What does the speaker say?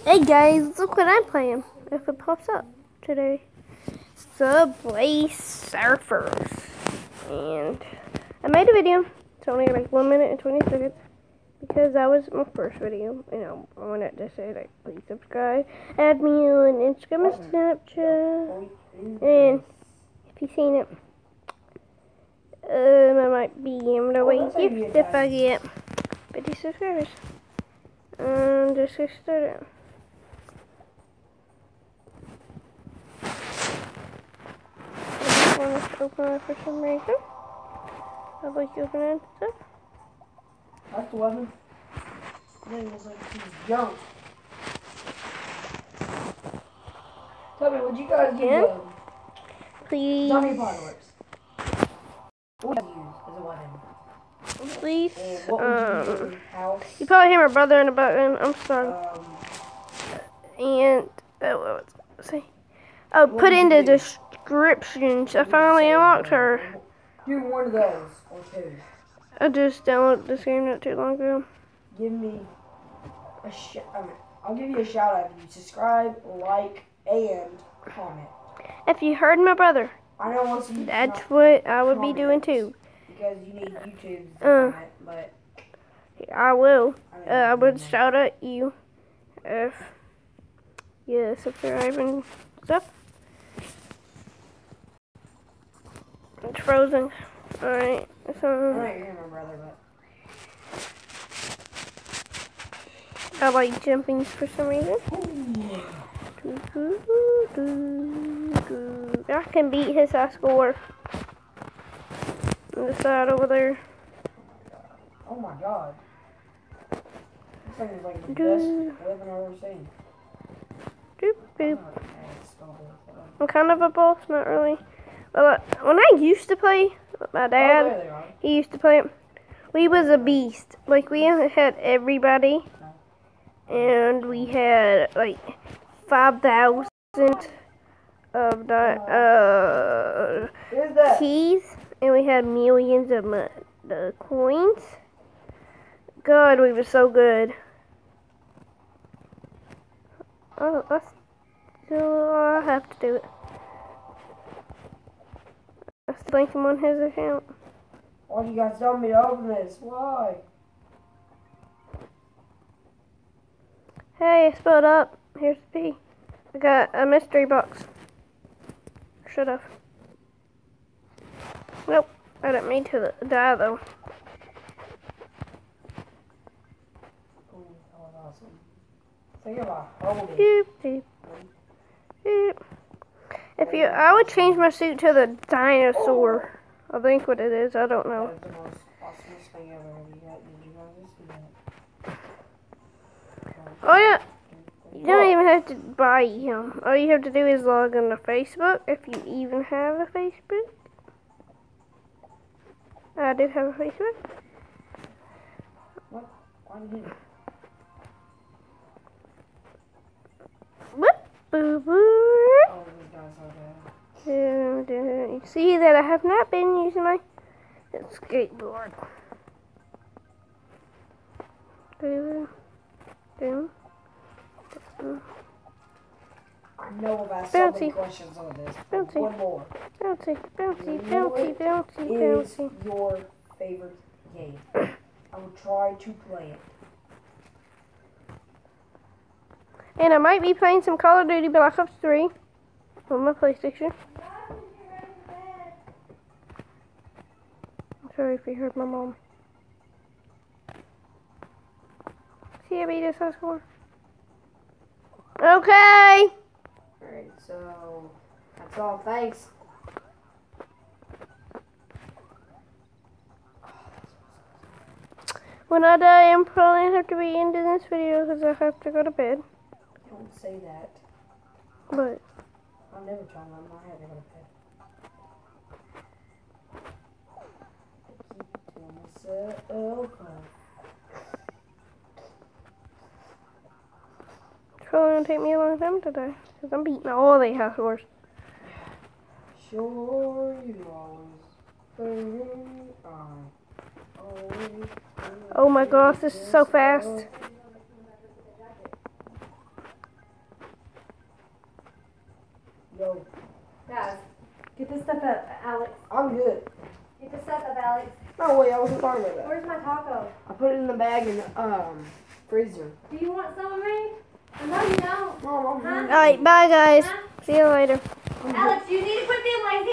Hey guys, look what I'm playing. If it pops up today. Subway Surfers. And I made a video. It's only like 1 minute and 20 seconds. Because that was my first video. You know, I wanted to say like, please subscribe. Add me on Instagram and Snapchat. And if you've seen it, I might be giving away a gift if I get 50 subscribers. Just get started. Want to open it for some reason. I'd like to open it stuff. That's the weapon. Then it was like some junk. Tell me, would you guys use please zombie apocalypse? What would you use as a weapon? Please. And what would you use in your house? You probably hear my brother in the background. I'm sorry. And what was I say? Oh, put in the descriptions. I finally unlocked her. Do one of those or two. I just downloaded this game not too long ago. Give me a I'll give you a shout out if you subscribe, like, and comment. If you heard my brother, I don't want to see that's what I would be doing too. Because you need YouTube to comment, but I will. I would shout at you if you subscribe and stuff. It's frozen. Alright, so I don't hear my brother, but I like jumping for some reason. I can beat his high score on the side over there. Oh my god. This thing is like the best weapon I've ever seen. Doop, doop. I'm kind of a boss, not really. But when I used to play with my dad, he used to play it. We was a beast. Like, we had everybody. And we had like 5,000 of the keys, and we had millions of the coins. God, we were so good. Oh, I have to do it. I still link him on his account. Why do you guys tell me to open this? Why? Hey, I spelled up. Here's the P. I got a mystery box. Should have. Nope. I didn't mean to die though. Oh, that was awesome. Think about holding. Doop, doop. Doop. I would change my suit to the dinosaur. I think what it is. I don't know. That was the most awesomest thing ever. Did you guys see that? Oh yeah. You don't even have to buy him. All you have to do is log on to Facebook, if you even have a Facebook. I do have a Facebook. What? Why did you? Whoop, boo, boo. Oh, this guy's so bad. You see that I have not been using my skateboard. I know I've asked so many questions on this. Bouncy. One more. Bouncy, bouncy, bouncy, bouncy, What is bouncy. your favorite game? I will try to play it. And I might be playing some Call of Duty Black Ops 3 on my PlayStation. I'm sorry if you heard my mom. See, I beat this high score. Okay. Alright, so that's all. Thanks. When I die, I'm probably going to have to be ending this video because I have to go to bed. Don't say that. But I'll never tell them I have to go to bed. I keep telling myself. it's probably going to take me a long time to die because I'm beating all the high scores. Sure, you always. Oh my gosh, this is so fast. go. Guys, get this stuff up, Alex. I'm good. Get this stuff up, Alex. No, wait, I wasn't talking about that. Where's my taco? I put it in the bag in the freezer. Do you want some of me? No, you don't. Mom, I'm Huh? hungry. Alright, bye guys. Huh? See you later. Alex, you need to quit being lazy.